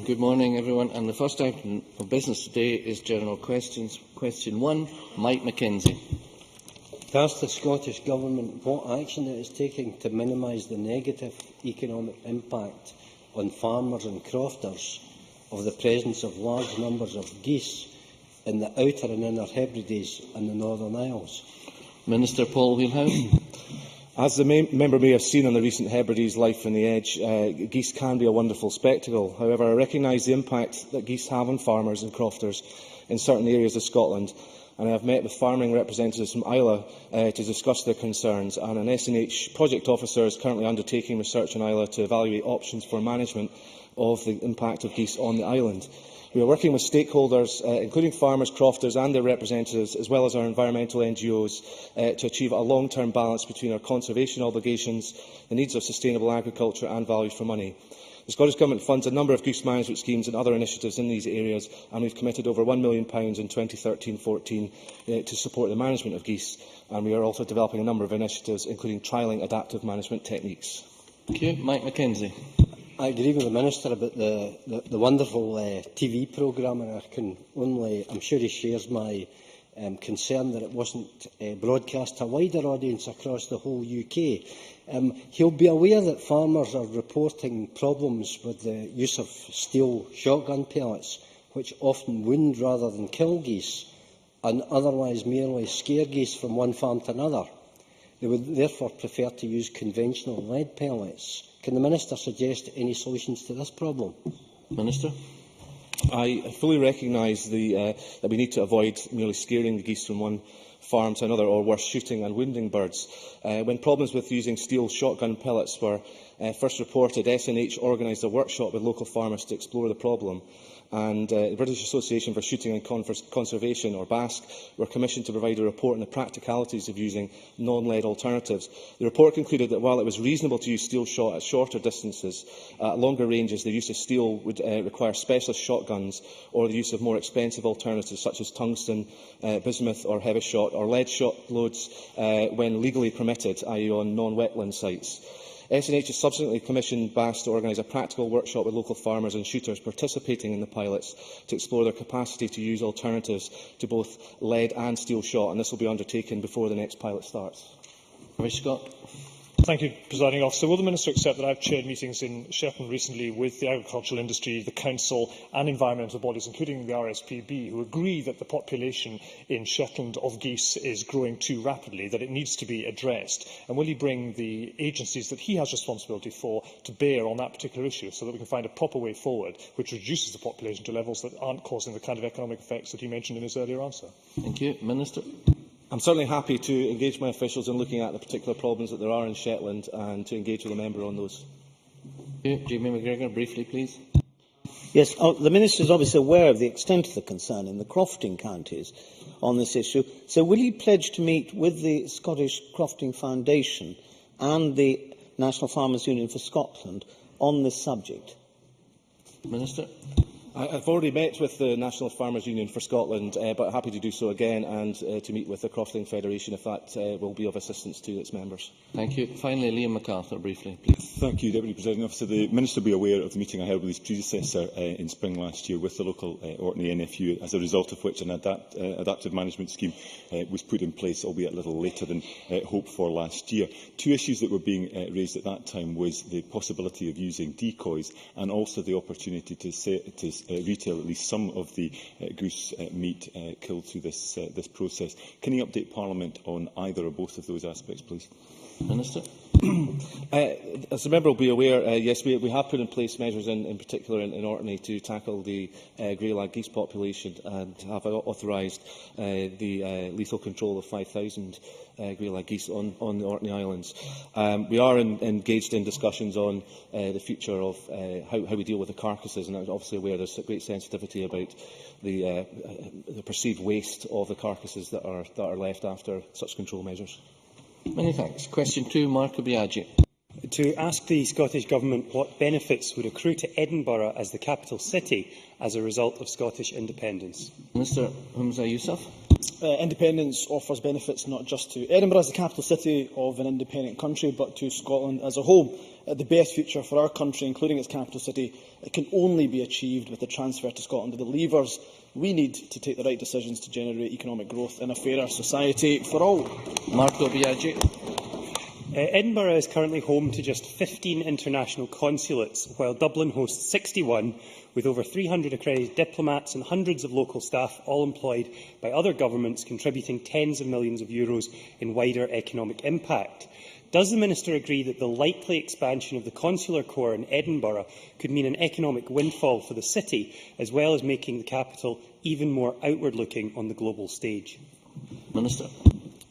Good morning, everyone. And the first item of business today is general questions. Question 1, Mike Mackenzie. To ask the Scottish Government what action it is taking to minimise the negative economic impact on farmers and crofters of the presence of large numbers of geese in the Outer and Inner Hebrides and the Northern Isles. Minister Paul Wheelhouse. As the member may have seen on the recent Hebrides Life on the Edge, geese can be a wonderful spectacle. However, I recognise the impact that geese have on farmers and crofters in certain areas of Scotland, and I have met with farming representatives from Islay to discuss their concerns, and an SNH project officer is currently undertaking research in Islay to evaluate options for management of the impact of geese on the island. We are working with stakeholders, including farmers, crofters and their representatives, as well as our environmental NGOs, to achieve a long-term balance between our conservation obligations, the needs of sustainable agriculture and value for money. The Scottish Government funds a number of goose management schemes and other initiatives in these areas, and we have committed over £1 million in 2013-14 to support the management of geese. And we are also developing a number of initiatives, including trialling adaptive management techniques. Thank you. Mike Mackenzie. I agree with the Minister about the wonderful TV programme, and I'm sure he shares my concern that it wasn't broadcast to a wider audience across the whole UK. He'll be aware that farmers are reporting problems with the use of steel shotgun pellets, which often wound rather than kill geese, and otherwise merely scare geese from one farm to another. They would therefore prefer to use conventional lead pellets. Can the Minister suggest any solutions to this problem? Minister. I fully recognise that we need to avoid merely scaring the geese from one farm to another, or worse, shooting and wounding birds. When problems with using steel shotgun pellets were first reported, SNH organised a workshop with local farmers to explore the problem. And the British Association for Shooting and Conservation, or BASC, were commissioned to provide a report on the practicalities of using non-lead alternatives. The report concluded that while it was reasonable to use steel shot at shorter distances, at longer ranges the use of steel would require specialist shotguns or the use of more expensive alternatives such as tungsten, bismuth or heavy shot, or lead shot loads when legally permitted, i.e. on non-wetland sites. SNH has subsequently commissioned BASC to organise a practical workshop with local farmers and shooters participating in the pilots to explore their capacity to use alternatives to both lead and steel shot, and this will be undertaken before the next pilot starts. Scott. Thank you, Presiding Officer. Will the Minister accept that I have chaired meetings in Shetland recently with the agricultural industry, the Council and environmental bodies, including the RSPB, who agree that the population in Shetland of geese is growing too rapidly, that it needs to be addressed? And will he bring the agencies that he has responsibility for to bear on that particular issue, so that we can find a proper way forward which reduces the population to levels that aren't causing the kind of economic effects that he mentioned in his earlier answer? Thank you. Minister. I'm certainly happy to engage my officials in looking at the particular problems that there are in Shetland and to engage with the member on those. Jamie McGregor, briefly, please. Yes, the Minister is obviously aware of the extent of the concern in the crofting counties on this issue. So will he pledge to meet with the Scottish Crofting Foundation and the National Farmers Union for Scotland on this subject? Minister. I've already met with the National Farmers Union for Scotland, but happy to do so again and to meet with the Crofting Federation if that will be of assistance to its members. Thank you. Finally, Liam MacArthur, briefly, please. Thank you, Deputy Presiding Officer. The Minister will be aware of the meeting I held with his predecessor in spring last year with the local Orkney NFU, as a result of which an adaptive management scheme was put in place, albeit a little later than hoped for last year. Two issues that were being raised at that time was the possibility of using decoys and also the opportunity to retail at least some of the goose meat killed through this process. Can you update Parliament on either or both of those aspects, please? Minister. As the member will be aware, yes, we have put in place measures, in particular in Orkney, to tackle the grey-lag geese population and have authorised the lethal control of 5,000 grey-lag geese on the Orkney Islands. We are engaged in discussions on the future of how we deal with the carcasses, and I'm obviously aware there's a great sensitivity about the perceived waste of the carcasses that are left after such control measures. Many thanks. Question 2, Mark Biaggi. To ask the Scottish Government what benefits would accrue to Edinburgh as the capital city as a result of Scottish independence. Minister Humza Yousaf. Independence offers benefits not just to Edinburgh as the capital city of an independent country, but to Scotland as a whole. the best future for our country, including its capital city, it can only be achieved with the transfer to Scotland of the levers we need to take the right decisions to generate economic growth in a fairer society for all. Marco Biaggi. Edinburgh is currently home to just 15 international consulates, while Dublin hosts 61, with over 300 accredited diplomats and hundreds of local staff, all employed by other governments, contributing tens of millions of euros in wider economic impact. Does the Minister agree that the likely expansion of the Consular Corps in Edinburgh could mean an economic windfall for the city, as well as making the capital even more outward-looking on the global stage? Minister.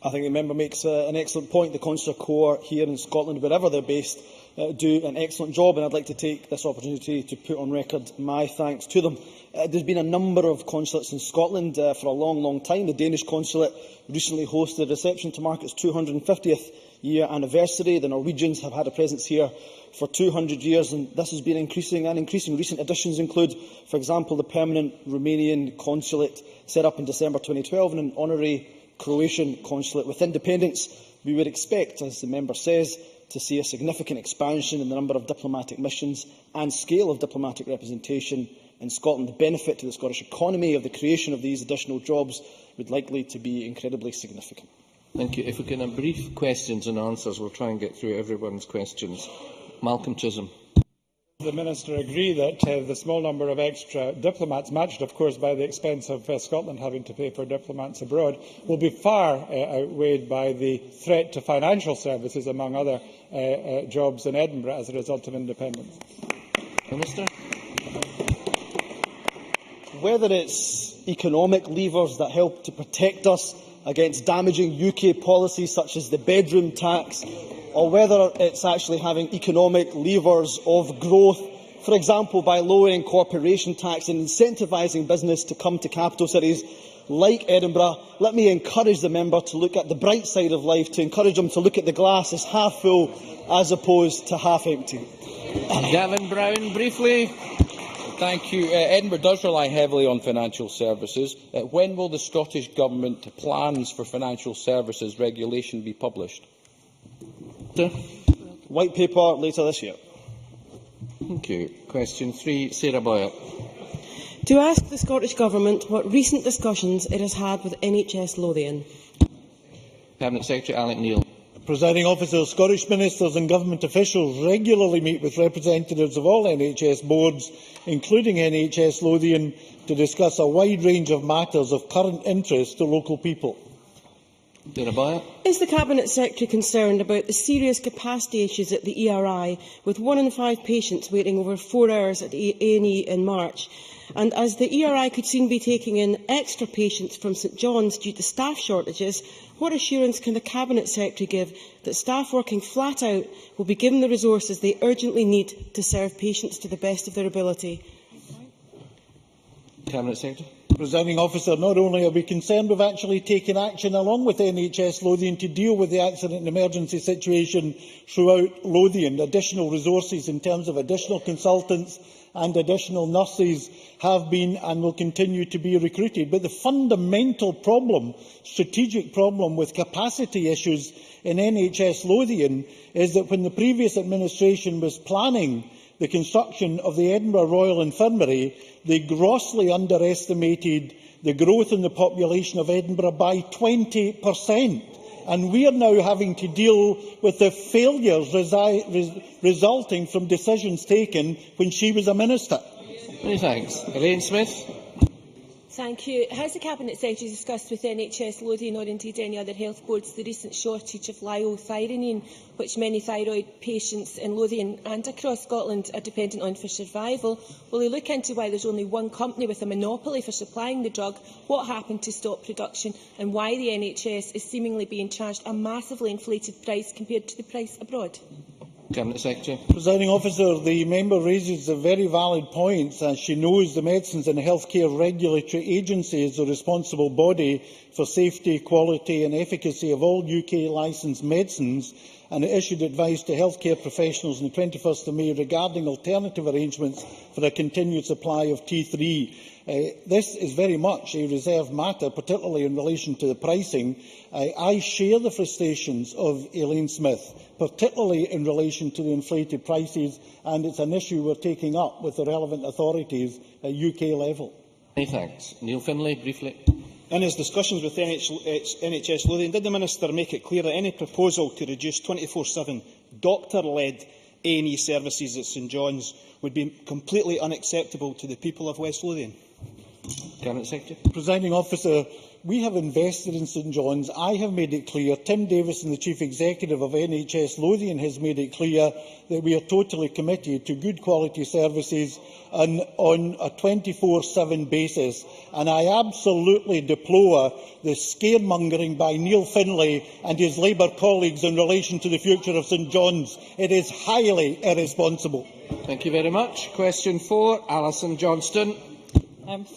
I think the member makes an excellent point. The Consular Corps here in Scotland, wherever they're based, do an excellent job, and I'd like to take this opportunity to put on record my thanks to them. There's been a number of consulates in Scotland for a long time. The Danish consulate recently hosted a reception to mark its 250th year anniversary. The Norwegians have had a presence here for 200 years, and this has been increasing. Recent additions include, for example, the permanent Romanian consulate set up in December 2012 and an honorary Croatian consulate. With independence, we would expect, as the member says, to see a significant expansion in the number of diplomatic missions and scale of diplomatic representation in Scotland. The benefit to the Scottish economy of the creation of these additional jobs would likely to be incredibly significant. Thank you. If we can have brief questions and answers, we'll try and get through everyone's questions. Malcolm Chisholm. The Minister agree that the small number of extra diplomats, matched of course by the expense of Scotland having to pay for diplomats abroad, will be far outweighed by the threat to financial services, among other jobs in Edinburgh, as a result of independence? Minister. Whether it's economic levers that help to protect us against damaging UK policies such as the bedroom tax, or whether it's actually having economic levers of growth, for example by lowering corporation tax and incentivising business to come to capital cities like Edinburgh, let me encourage the member to look at the bright side of life, to encourage them to look at the glass as half full as opposed to half empty. Gavin Brown, briefly. Thank you. Edinburgh does rely heavily on financial services. When will the Scottish Government plans for financial services regulation be published? White paper later this year. Thank you. Question 3, Sarah Boyer. To ask the Scottish Government what recent discussions it has had with NHS Lothian. Cabinet Secretary Alec Neil. Presiding Officer, Scottish ministers and government officials regularly meet with representatives of all NHS boards, including NHS Lothian, to discuss a wide range of matters of current interest to local people. Is the Cabinet Secretary concerned about the serious capacity issues at the ERI, with 1 in 5 patients waiting over 4 hours at A&E in March? And as the ERI could soon be taking in extra patients from St John's due to staff shortages, what assurance can the Cabinet Secretary give that staff working flat out will be given the resources they urgently need to serve patients to the best of their ability? Cabinet Secretary. Presiding Officer, not only are we concerned, we've actually taken action along with NHS Lothian to deal with the accident and emergency situation throughout Lothian. Additional resources in terms of additional consultants and additional nurses have been and will continue to be recruited. But the fundamental problem, strategic problem with capacity issues in NHS Lothian is that when the previous administration was planning the construction of the Edinburgh Royal Infirmary, they grossly underestimated the growth in the population of Edinburgh by 20%. And we are now having to deal with the failures resulting from decisions taken when she was a minister. Many thanks. Elaine Smith. Thank you. Has the Cabinet Secretary discussed with NHS Lothian or indeed any other health boards the recent shortage of liothyronine, which many thyroid patients in Lothian and across Scotland are dependent on for survival? Will he look into why there is only one company with a monopoly for supplying the drug, what happened to stop production, and why the NHS is seemingly being charged a massively inflated price compared to the price abroad? Cabinet Secretary. Presiding Officer, the member raises a very valid point. As she knows, the Medicines and Healthcare Regulatory Agency is the responsible body for safety, quality and efficacy of all UK licensed medicines, and it issued advice to healthcare professionals on the 21st of May regarding alternative arrangements for a continued supply of T3. This is very much a reserved matter, particularly in relation to the pricing. I share the frustrations of Elaine Smith, particularly in relation to the inflated prices, and it's an issue we're taking up with the relevant authorities at UK level. Many thanks. Neil Findlay, briefly. In his discussions with NHS Lothian, did the Minister make it clear that any proposal to reduce 24/7 doctor-led A&E services at St John's would be completely unacceptable to the people of West Lothian? Cabinet Secretary. Presiding Officer, we have invested in St John's. I have made it clear. Tim Davison, the Chief Executive of NHS Lothian, has made it clear that we are totally committed to good quality services on a 24/7 basis. And I absolutely deplore the scaremongering by Neil Findlay and his Labour colleagues in relation to the future of St John's. It is highly irresponsible. Thank you very much. Question 4, Alison Johnston.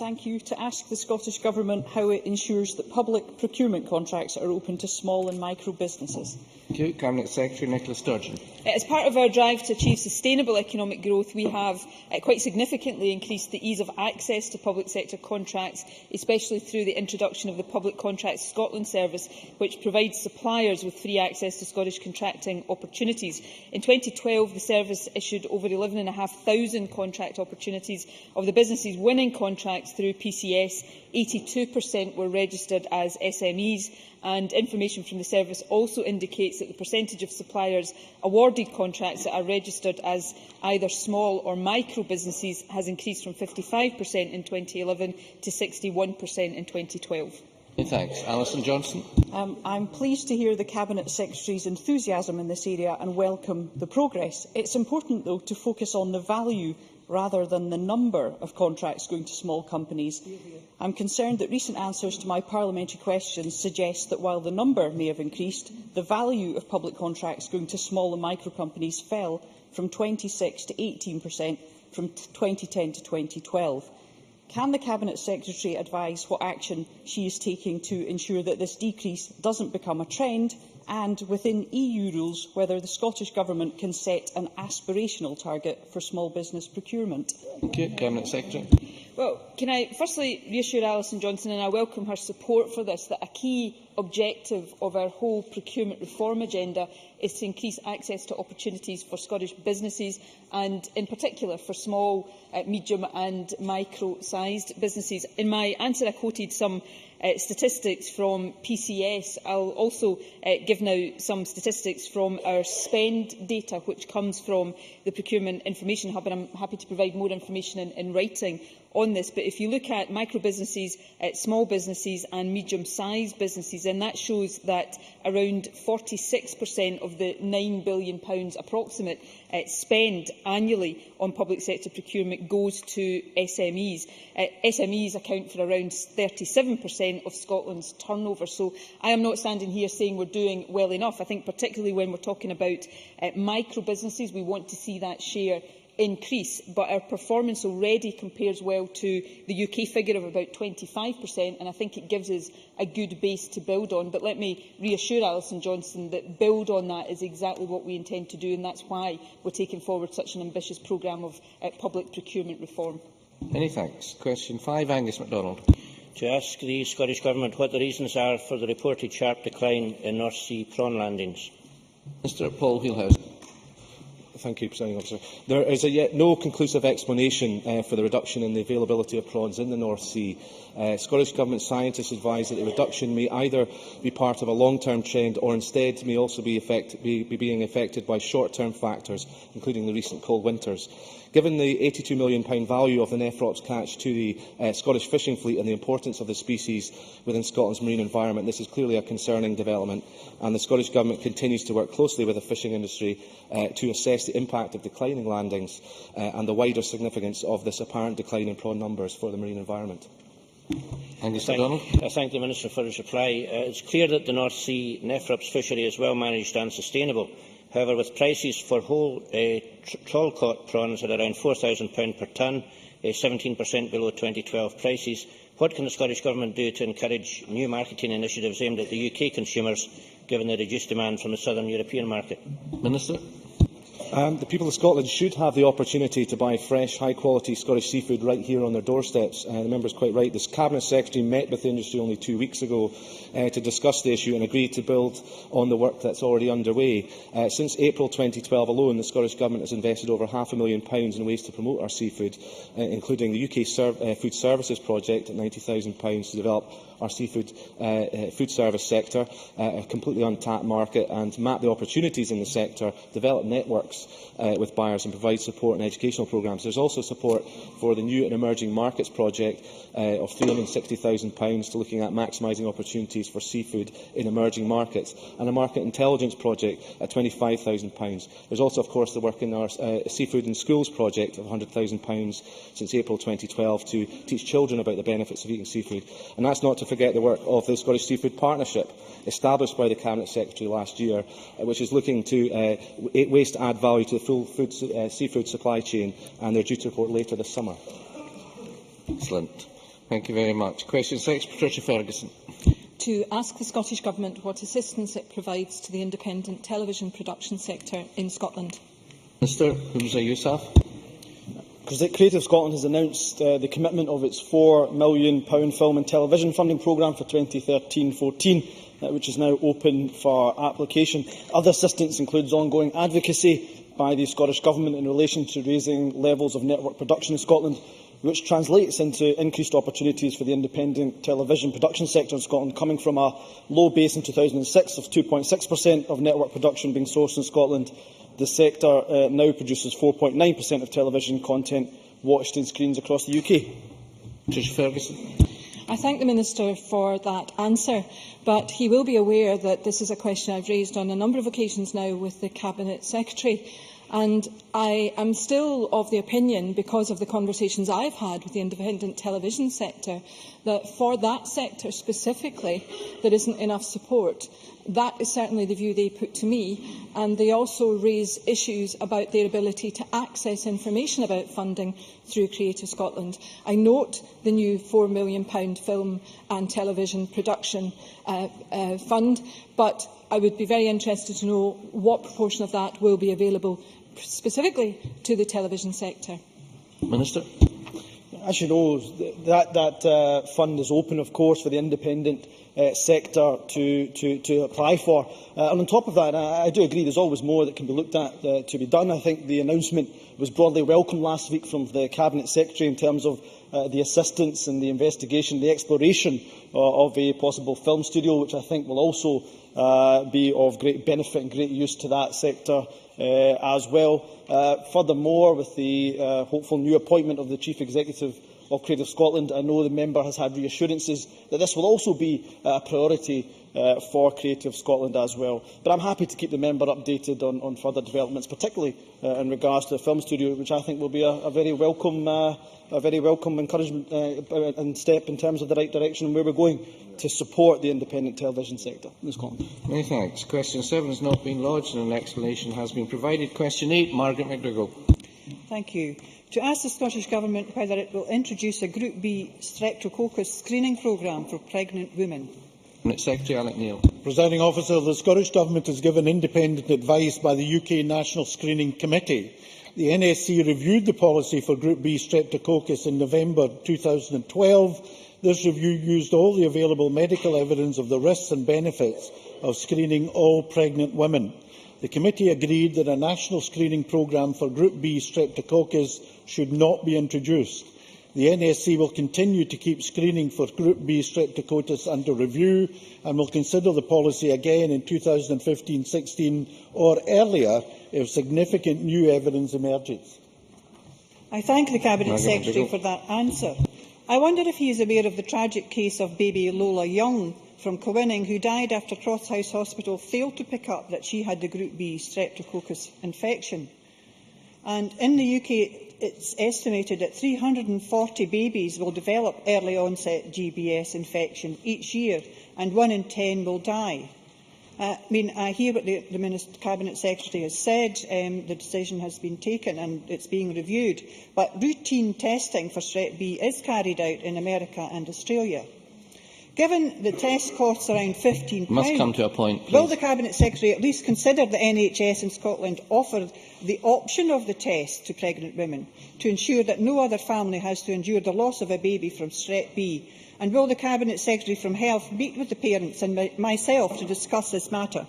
Thank you. To ask the Scottish Government how it ensures that public procurement contracts are open to small and micro businesses. Thank you. Cabinet Secretary Nicola Sturgeon. As part of our drive to achieve sustainable economic growth, we have quite significantly increased the ease of access to public sector contracts, especially through the introduction of the Public Contracts Scotland service, which provides suppliers with free access to Scottish contracting opportunities. In 2012, the service issued over 11,500 contract opportunities. Of the businesses winning contracts through PCS, 82% were registered as SMEs, and information from the service also indicates that the percentage of suppliers awarded contracts that are registered as either small or micro businesses has increased from 55% in 2011 to 61% in 2012. Thanks. Alison Johnson. I'm pleased to hear the Cabinet Secretary's enthusiasm in this area and welcome the progress. It's important, though, to focus on the value rather than the number of contracts going to small companies. I'm concerned that recent answers to my parliamentary questions suggest that while the number may have increased, the value of public contracts going to small and micro companies fell from 26% to 18% from 2010 to 2012. Can the Cabinet Secretary advise what action she is taking to ensure that this decrease doesn't become a trend, and within EU rules whether the Scottish Government can set an aspirational target for small business procurement? Thank you. Cabinet Secretary. Well, can I firstly reassure Alison Johnson, and I welcome her support for this, that a key objective of our whole procurement reform agenda is to increase access to opportunities for Scottish businesses, and in particular for small, medium and micro-sized businesses. In my answer, I quoted some statistics from PCS. I'll also give now some statistics from our spend data, which comes from the Procurement Information Hub, and I'm happy to provide more information in writing on this. But if you look at micro-businesses, small businesses and medium-sized businesses, then that shows that around 46% of the £9 billion approximate spend annually on public sector procurement goes to SMEs. SMEs account for around 37% of Scotland's turnover. So I am not standing here saying we're doing well enough. I think particularly when we're talking about micro-businesses, we want to see that share increase, but our performance already compares well to the UK figure of about 25%, and I think it gives us a good base to build on. But let me reassure Alison Johnson that build on that is exactly what we intend to do, and that's why we're taking forward such an ambitious programme of public procurement reform. Many thanks. Question 5, Angus MacDonald. To ask the Scottish Government what the reasons are for the reported sharp decline in North Sea prawn landings. Mr Paul Wheelhouse. Thank you, Presiding Officer. There is yet no conclusive explanation for the reduction in the availability of prawns in the North Sea. Scottish Government scientists advise that the reduction may either be part of a long-term trend or instead may also be being affected by short-term factors, including the recent cold winters. Given the £82 million value of the Nephrops catch to the Scottish fishing fleet and the importance of the species within Scotland's marine environment, this is clearly a concerning development, and the Scottish Government continues to work closely with the fishing industry to assess the impact of declining landings and the wider significance of this apparent decline in prawn numbers for the marine environment. I thank the Minister for his reply. It's clear that the North Sea Nephrops fishery is well managed and sustainable. However, with prices for whole trawl-caught prawns at around £4,000 per tonne, 17% below 2012 prices, what can the Scottish Government do to encourage new marketing initiatives aimed at the UK consumers given the reduced demand from the southern European market? Minister. The people of Scotland should have the opportunity to buy fresh, high-quality Scottish seafood right here on their doorsteps. The member is quite right. This Cabinet Secretary met with the industry only 2 weeks ago to discuss the issue and agreed to build on the work that's already underway. Since April 2012 alone, the Scottish Government has invested over £500,000 in ways to promote our seafood, including the UK Food Services Project at £90,000 to develop our seafood food service sector, a completely untapped market, and map the opportunities in the sector, develop networks with buyers and provide support and educational programmes. There is also support for the New and Emerging Markets project of £360,000 to looking at maximising opportunities for seafood in emerging markets, and a market intelligence project at £25,000. There is also, of course, the work in our Seafood in Schools project of £100,000 since April 2012 to teach children about the benefits of eating seafood. And that's not to forget the work of the Scottish Seafood Partnership, established by the Cabinet Secretary last year, which is looking to waste to add value to the full seafood supply chain, and they're due to report later this summer. Excellent. Thank you very much. Question 6, Patricia Ferguson. To ask the Scottish Government what assistance it provides to the independent television production sector in Scotland. Minister Humza Yousaf. Creative Scotland has announced the commitment of its £4 million film and television funding programme for 2013-14, which is now open for application. Other assistance includes ongoing advocacy by the Scottish Government in relation to raising levels of network production in Scotland, which translates into increased opportunities for the independent television production sector in Scotland, coming from a low base in 2006 of 2.6% of network production being sourced in Scotland. The sector now produces 4.9% of television content watched in screens across the UK. Patricia Ferguson. I thank the Minister for that answer, but he will be aware that this is a question I've raised on a number of occasions now with the Cabinet Secretary. And I am still of the opinion, because of the conversations I've had with the independent television sector, that for that sector specifically, there isn't enough support. That is certainly the view they put to me, and they also raise issues about their ability to access information about funding through Creative Scotland. I note the new £4 million film and television production fund, but I would be very interested to know what proportion of that will be available specifically to the television sector. Minister. As you know, that fund is open, of course, for the independent sector to apply for. And on top of that, I do agree there's always more that can be looked at to be done. I think the announcement was broadly welcomed last week from the Cabinet Secretary in terms of the assistance and the investigation, the exploration of a possible film studio, which I think will also be of great benefit and great use to that sector as well. Furthermore, with the hopeful new appointment of the Chief Executive of Creative Scotland, I know the member has had reassurances that this will also be a priority for Creative Scotland as well. But I'm happy to keep the member updated on further developments, particularly in regards to the film studio, which I think will be a very welcome encouragement and step in terms of the right direction and where we're going to support the independent television sector in Scotland. Many thanks. Question 7 has not been lodged and an explanation has been provided. Question 8, Margaret McDougall. Thank you. To ask the Scottish Government whether it will introduce a Group B streptococcus screening programme for pregnant women. Secretary Alec Neil. Presiding Officer, the Scottish Government has given independent advice by the UK National Screening Committee. The NSC reviewed the policy for Group B streptococcus in November 2012. This review used all the available medical evidence of the risks and benefits of screening all pregnant women. The committee agreed that a national screening programme for Group B streptococcus should not be introduced. The NSC will continue to keep screening for Group B streptococcus under review and will consider the policy again in 2015-16 or earlier if significant new evidence emerges. I thank the Cabinet Secretary for that answer. I wonder if he is aware of the tragic case of baby Lola Young from Coinning, who died after Crosshouse Hospital failed to pick up that she had the Group B streptococcus infection. And in the UK, it's estimated that 340 babies will develop early onset GBS infection each year, and 1 in 10 will die. I hear what the Cabinet Secretary has said. The decision has been taken and it's being reviewed. But routine testing for Strep B is carried out in America and Australia. Given the test costs around £15, must come to a point, please. Will the Cabinet Secretary at least consider the NHS in Scotland offered the option of the test to pregnant women to ensure that no other family has to endure the loss of a baby from Strep B? And will the Cabinet Secretary from Health meet with the parents and myself to discuss this matter?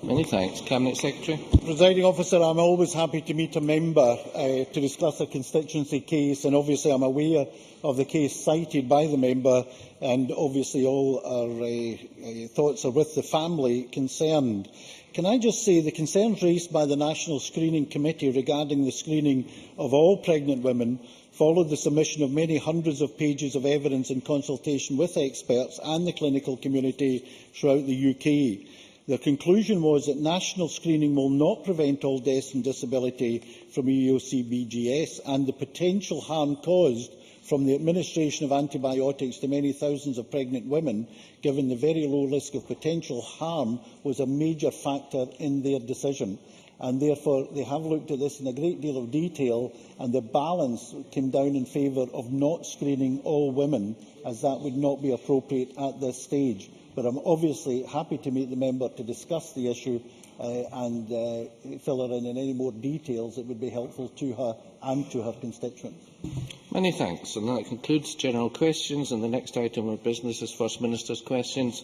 Many thanks. Cabinet Secretary. Presiding Officer, I am always happy to meet a member to discuss a constituency case, and obviously I am aware of the case cited by the member, and obviously all our thoughts are with the family concerned. Can I just say the concerns raised by the National Screening Committee regarding the screening of all pregnant women followed the submission of many hundreds of pages of evidence in consultation with experts and the clinical community throughout the UK. Their conclusion was that national screening will not prevent all deaths and disability from EOC-BGS, and the potential harm caused from the administration of antibiotics to many thousands of pregnant women, given the very low risk of potential harm, was a major factor in their decision. And therefore they have looked at this in a great deal of detail, and the balance came down in favour of not screening all women, as that would not be appropriate at this stage. But I am obviously happy to meet the member to discuss the issue and fill her in any more details that would be helpful to her and to her constituents. Many thanks. And that concludes general questions. And the next item of business is First Minister's questions.